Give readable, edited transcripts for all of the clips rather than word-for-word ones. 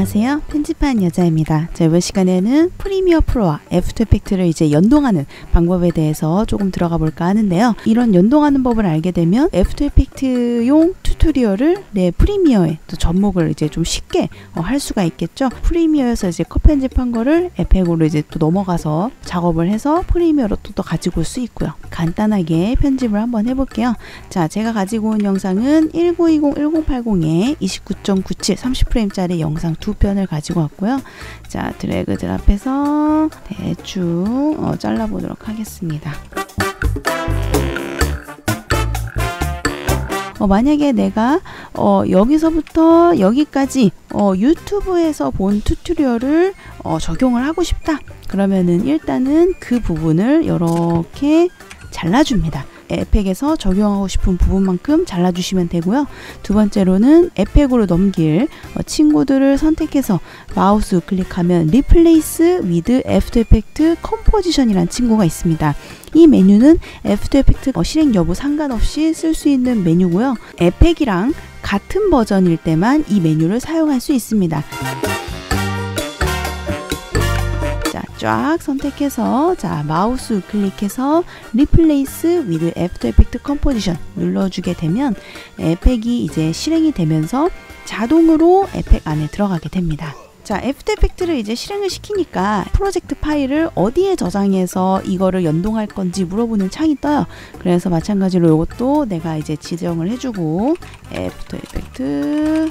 안녕하세요. 편집한 여자입니다. 자, 이번 시간에는 프리미어 프로와 애프터 이펙트를 이제 연동하는 방법에 대해서 조금 들어가 볼까 하는데요. 이런 연동하는 법을 알게 되면 애프터 이펙트용 튜토리얼을 내 프리미어에 또 접목을 이제 좀 쉽게 할 수가 있겠죠. 프리미어에서 이제 컷 편집한 거를 에펙으로 이제 또 넘어가서 작업을 해서 프리미어로 또 가지고 올 수 있고요. 간단하게 편집을 한번 해볼게요. 자, 제가 가지고 온 영상은 1920-1080에 29.97 30프레임짜리 영상 두 편을 가지고 왔고요. 자, 드래그 드랍해서 대충 잘라보도록 하겠습니다. 만약에 내가 여기서부터 여기까지 유튜브에서 본 튜토리얼을 적용을 하고 싶다. 그러면은 일단은 그 부분을 이렇게 잘라줍니다. 에펙에서 적용하고 싶은 부분만큼 잘라주시면 되고요. 두 번째로는 에펙으로 넘길 친구들을 선택해서 마우스 클릭하면 Replace with After Effects Composition이라는 친구가 있습니다. 이 메뉴는 애프터 이펙트 실행 여부 상관없이 쓸 수 있는 메뉴고요. 에펙이랑 같은 버전일 때만 이 메뉴를 사용할 수 있습니다. 자, 쫙 선택해서 자, 마우스 클릭해서 Replace with After Effects Composition 눌러주게 되면 에펙이 이제 실행이 되면서 자동으로 에펙 안에 들어가게 됩니다. 자, 애프터 이펙트를 이제 실행을 시키니까 프로젝트 파일을 어디에 저장해서 이거를 연동할 건지 물어보는 창이 떠요. 그래서 마찬가지로 이것도 내가 이제 지정을 해주고 애프터 이펙트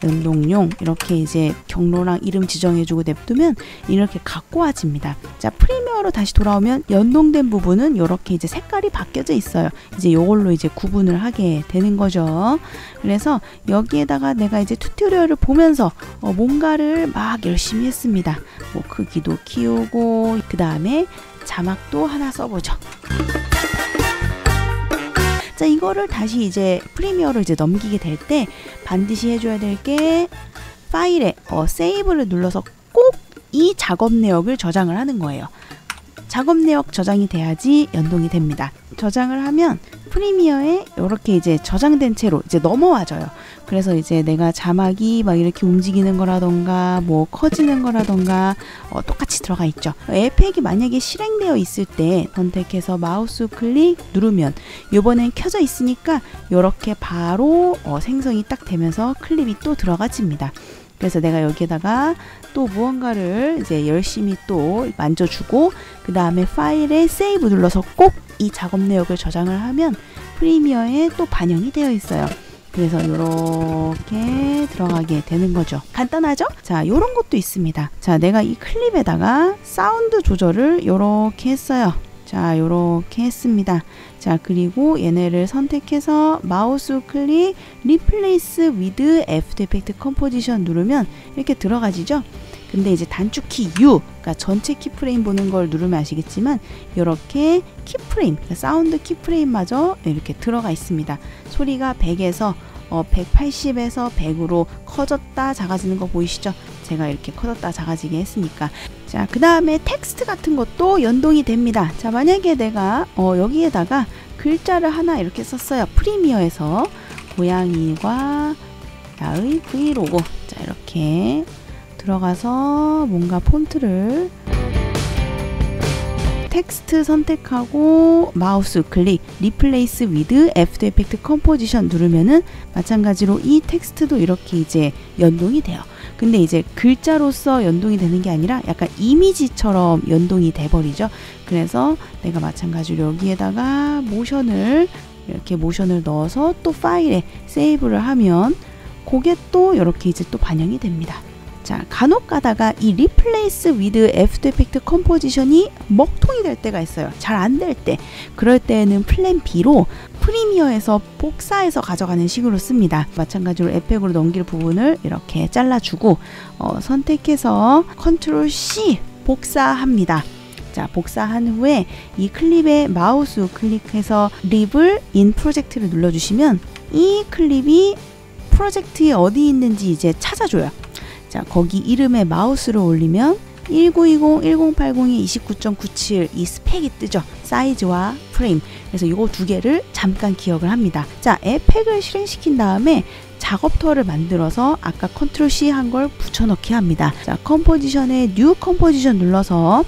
연동용 이렇게 이제 경로랑 이름 지정해주고 냅두면 이렇게 갖고 와집니다. 자, 프리미어로 다시 돌아오면 연동된 부분은 이렇게 이제 색깔이 바뀌어져 있어요. 이제 이걸로 이제 구분을 하게 되는 거죠. 그래서 여기에다가 내가 이제 튜토리얼을 보면서 뭔가를 막 열심히 했습니다. 뭐 크기도 키우고 그 다음에 자막도 하나 써보죠. 자, 이거를 다시 이제 프리미어로 이제 넘기게 될 때 반드시 해줘야 될 게 파일에 세이브를 눌러서 꼭 이 작업 내역을 저장을 하는 거예요. 작업 내역 저장이 돼야지 연동이 됩니다. 저장을 하면 프리미어에 이렇게 이제 저장된 채로 이제 넘어와져요. 그래서 이제 내가 자막이 막 이렇게 움직이는 거라던가 뭐 커지는 거라던가 똑같이 들어가 있죠. 에펙이 만약에 실행되어 있을 때 선택해서 마우스 클릭 누르면 이번엔 켜져 있으니까 이렇게 바로 생성이 딱 되면서 클립이 또 들어가집니다. 그래서 내가 여기에다가 또 무언가를 이제 열심히 또 만져주고 그 다음에 파일에 세이브 눌러서 꼭 이 작업 내역을 저장을 하면 프리미어에 또 반영이 되어 있어요. 그래서 이렇게 들어가게 되는 거죠. 간단하죠? 자, 요런 것도 있습니다. 자, 내가 이 클립에다가 사운드 조절을 요렇게 했어요. 자, 요렇게 했습니다. 자, 그리고 얘네를 선택해서 마우스 클릭 Replace with After Effects Composition 누르면 이렇게 들어가지죠. 근데 이제 단축키 U, 그러니까 전체 키프레임 보는 걸 누르면 아시겠지만 이렇게 키프레임, 그러니까 사운드 키프레임마저 이렇게 들어가 있습니다. 소리가 100에서 180에서 100으로 커졌다 작아지는 거 보이시죠? 제가 이렇게 커졌다 작아지게 했으니까. 자, 그 다음에 텍스트 같은 것도 연동이 됩니다. 자, 만약에 내가 여기에다가 글자를 하나 이렇게 썼어요. 프리미어에서 고양이과 나의 브이로그. 자, 이렇게 들어가서 뭔가 폰트를 텍스트 선택하고 마우스 클릭 Replace with After Effects Composition 누르면은 마찬가지로 이 텍스트도 이렇게 이제 연동이 돼요. 근데 이제 글자로서 연동이 되는 게 아니라 약간 이미지처럼 연동이 돼 버리죠. 그래서 내가 마찬가지로 여기에다가 모션을 이렇게 모션을 넣어서 또 파일에 세이브를 하면 그게 또 이렇게 이제 또 반영이 됩니다. 자, 간혹 가다가 이 Replace with After Effects Composition이 먹통이 될 때가 있어요. 잘 안 될 때. 그럴 때는 플랜 B로 프리미어에서 복사해서 가져가는 식으로 씁니다. 마찬가지로 에펙으로 넘길 부분을 이렇게 잘라주고 선택해서 Ctrl C 복사합니다. 자, 복사한 후에 이 클립에 마우스 클릭해서 Leave in Project를 눌러주시면 이 클립이 프로젝트에 어디 있는지 이제 찾아줘요. 자, 거기 이름에 마우스를 올리면 1920-1080이 29.97 이 스펙이 뜨죠. 사이즈와 프레임. 그래서 이거 두 개를 잠깐 기억을 합니다. 자, 에펙을 실행시킨 다음에 작업터를 만들어서 아까 컨트롤 C 한 걸 붙여넣기 합니다. 자, 컴포지션에 뉴 컴포지션 눌러서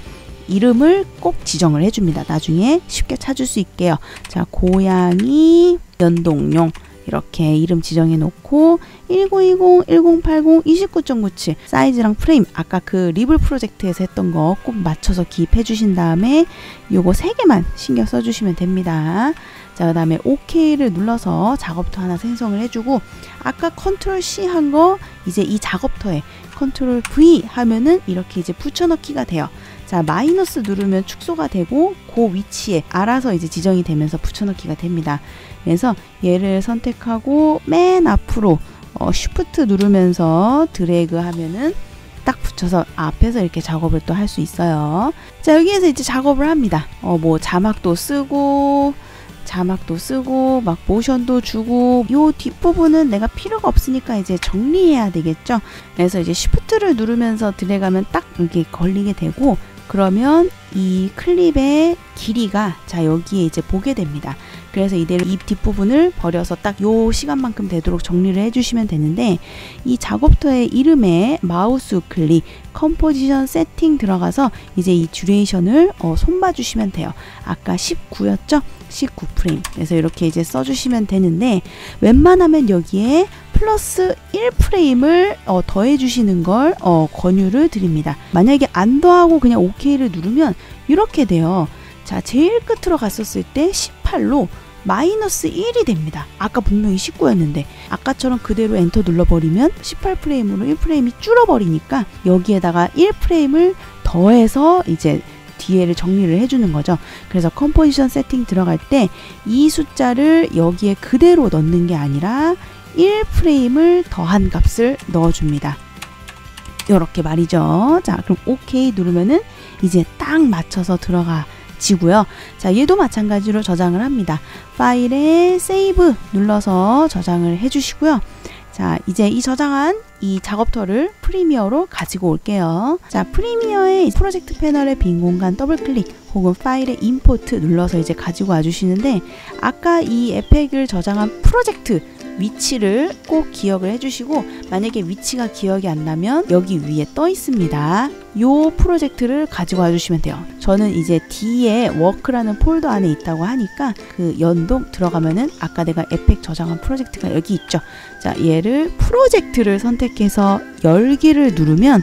이름을 꼭 지정을 해줍니다. 나중에 쉽게 찾을 수 있게요. 자, 고양이 연동용 이렇게 이름 지정해 놓고 1920, 1080, 29.97 사이즈랑 프레임 아까 그 리블 프로젝트에서 했던 거 꼭 맞춰서 기입해 주신 다음에 요거 3개만 신경 써 주시면 됩니다. 자, 그 다음에 OK를 눌러서 작업터 하나 생성을 해주고 아까 컨트롤 C 한 거 이제 이 작업터에 컨트롤 V 하면은 이렇게 이제 붙여넣기가 돼요. 자, 마이너스 누르면 축소가 되고 그 위치에 알아서 이제 지정이 되면서 붙여넣기가 됩니다. 그래서 얘를 선택하고 맨 앞으로 쉬프트 누르면서 드래그 하면은 딱 붙여서 앞에서 이렇게 작업을 또 할 수 있어요. 자, 여기에서 이제 작업을 합니다. 뭐 자막도 쓰고 막 모션도 주고 요 뒷부분은 내가 필요가 없으니까 이제 정리해야 되겠죠. 그래서 이제 쉬프트를 누르면서 드래그하면 딱 이렇게 걸리게 되고 그러면 이 클립의 길이가 자 여기에 이제 보게 됩니다. 그래서 이대로 이 뒷부분을 버려서 딱 요 시간만큼 되도록 정리를 해주시면 되는데 이 작업터의 이름에 마우스 클릭 컴포지션 세팅 들어가서 이제 이 듀레이션을 손봐 주시면 돼요. 아까 19였죠? 19프레임. 그래서 이렇게 이제 써주시면 되는데 웬만하면 여기에 플러스 1프레임을 더해 주시는 걸 권유를 드립니다. 만약에 안 더하고 그냥 OK를 누르면 이렇게 돼요. 자, 제일 끝으로 갔었을 때 18로 마이너스 1이 됩니다. 아까 분명히 19였는데 아까처럼 그대로 엔터 눌러버리면 18프레임으로 1프레임이 줄어버리니까 여기에다가 1프레임을 더해서 이제 뒤에를 정리를 해주는 거죠. 그래서 컴포지션 세팅 들어갈 때 이 숫자를 여기에 그대로 넣는 게 아니라 1프레임을 더한 값을 넣어줍니다. 이렇게 말이죠. 자, 그럼 OK 누르면은 이제 딱 맞춰서 들어가지고요. 자, 얘도 마찬가지로 저장을 합니다. 파일에 세이브 눌러서 저장을 해주시고요. 자, 이제 이 저장한 이 작업터를 프리미어로 가지고 올게요. 자, 프리미어의 프로젝트 패널의 빈 공간 더블 클릭 혹은 파일의 임포트 눌러서 이제 가지고 와주시는데 아까 이 에펙을 저장한 프로젝트 위치를 꼭 기억을 해주시고 만약에 위치가 기억이 안 나면 여기 위에 떠 있습니다. 요 프로젝트를 가지고 와주시면 돼요. 저는 이제 D에 워크라는 폴더 안에 있다고 하니까 그 연동 들어가면은 아까 내가 에펙 저장한 프로젝트가 여기 있죠. 자, 얘를 프로젝트를 선택해서 열기를 누르면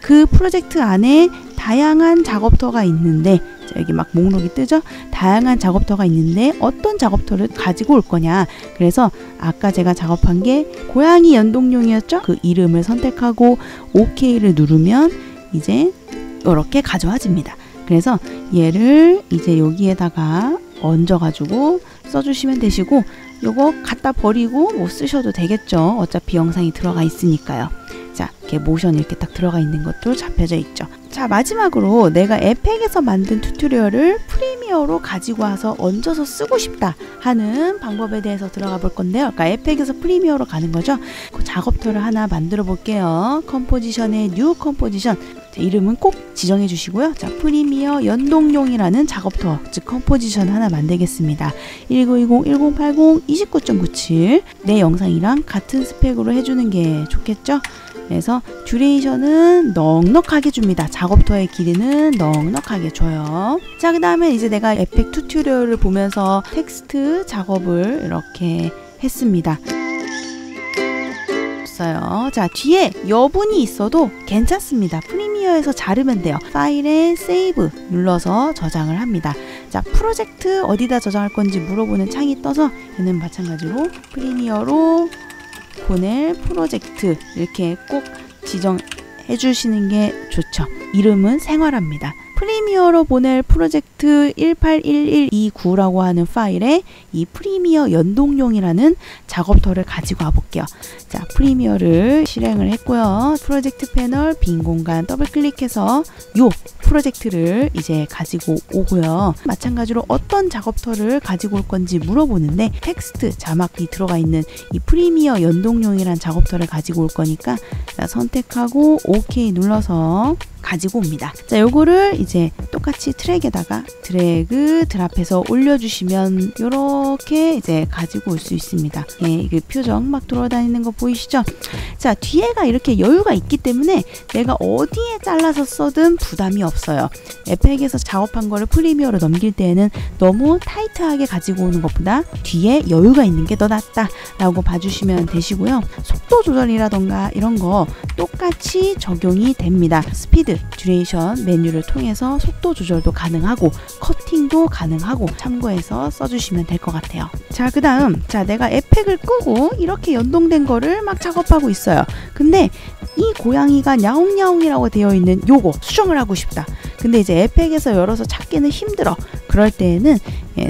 그 프로젝트 안에 다양한 작업터가 있는데 자, 여기 막 목록이 뜨죠? 다양한 작업터가 있는데 어떤 작업터를 가지고 올 거냐. 그래서 아까 제가 작업한 게 고양이 연동용이었죠? 그 이름을 선택하고 OK를 누르면 이제 이렇게 가져와집니다. 그래서 얘를 이제 여기에다가 얹어가지고 써주시면 되시고 요거 갖다 버리고 못 쓰셔도 되겠죠. 어차피 영상이 들어가 있으니까요. 자, 이렇게 모션 이렇게 딱 들어가 있는 것도 잡혀져 있죠. 자, 마지막으로 내가 에펙에서 만든 튜토리얼을 프리미어로 가지고 와서 얹어서 쓰고 싶다 하는 방법에 대해서 들어가 볼 건데요. 그러니까 에펙에서 프리미어로 가는 거죠. 그 작업터를 하나 만들어 볼게요. 컴포지션에 뉴 컴포지션 자, 이름은 꼭 지정해 주시고요. 자, 프리미어 연동용이라는 작업터 즉 컴포지션 하나 만들겠습니다. 1920, 1080, 29.97 내 영상이랑 같은 스펙으로 해주는 게 좋겠죠. 그래서 듀레이션은 넉넉하게 줍니다. 작업터의 길이는 넉넉하게 줘요. 자, 그 다음에 이제 내가 에펙 튜토리얼을 보면서 텍스트 작업을 이렇게 했습니다. 자, 뒤에 여분이 있어도 괜찮습니다. 프리미어에서 자르면 돼요. 파일에 세이브 눌러서 저장을 합니다. 자, 프로젝트 어디다 저장할 건지 물어보는 창이 떠서 얘는 마찬가지로 프리미어로 보낼 프로젝트 이렇게 꼭 지정해 주시는 게 좋죠. 이름은 생활합니다. 프리미어로 보낼 프로젝트 181129라고 하는 파일에 이 프리미어 연동용이라는 작업터를 가지고 와볼게요. 자, 프리미어를 실행을 했고요. 프로젝트 패널 빈 공간 더블 클릭해서 요 프로젝트를 이제 가지고 오고요. 마찬가지로 어떤 작업터를 가지고 올 건지 물어보는데 텍스트 자막이 들어가 있는 이 프리미어 연동용이라는 작업터를 가지고 올 거니까 자, 선택하고 OK 눌러서 가지고 옵니다. 자, 요거를 이제 똑같이 똑같이 트랙에다가 드래그 드랍해서 올려주시면 이렇게 이제 가지고 올 수 있습니다. 예, 그 표정 막 돌아다니는 거 보이시죠? 자, 뒤에가 이렇게 여유가 있기 때문에 내가 어디에 잘라서 써든 부담이 없어요. 에펙에서 작업한 거를 프리미어로 넘길 때에는 너무 타이트하게 가지고 오는 것보다 뒤에 여유가 있는 게 더 낫다 라고 봐주시면 되시고요. 속도 조절이라던가 이런 거 똑같이 적용이 됩니다. 스피드, 듀레이션 메뉴를 통해서 속도 조절도 가능하고 커팅도 가능하고 참고해서 써주시면 될 것 같아요. 자, 그 다음 내가 에펙을 끄고 이렇게 연동된 거를 막 작업하고 있어요. 근데 이 고양이가 야옹야옹이라고 되어 있는 요거 수정을 하고 싶다. 근데 이제 에펙에서 열어서 찾기는 힘들어. 그럴 때에는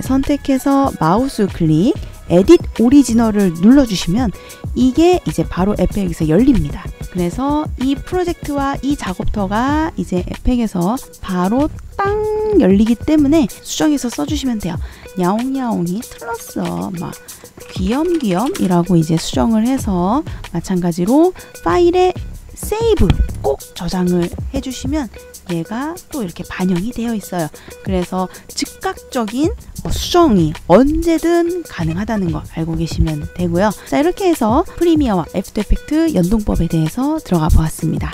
선택해서 마우스 클릭 에딧 오리지널을 눌러주시면 이게 이제 바로 에펙에서 열립니다. 그래서 이 프로젝트와 이 작업터가 이제 에펙에서 바로 땅 열리기 때문에 수정해서 써주시면 돼요. 야옹야옹이 틀렸어. 막 귀염귀염이라고 이제 수정을 해서 마찬가지로 파일에 세이브 꼭 저장을 해주시면 얘가 또 이렇게 반영이 되어 있어요. 그래서 즉각적인 수정이 언제든 가능하다는 거 알고 계시면 되고요. 자, 이렇게 해서 프리미어와 애프터 이펙트 연동법에 대해서 들어가 보았습니다.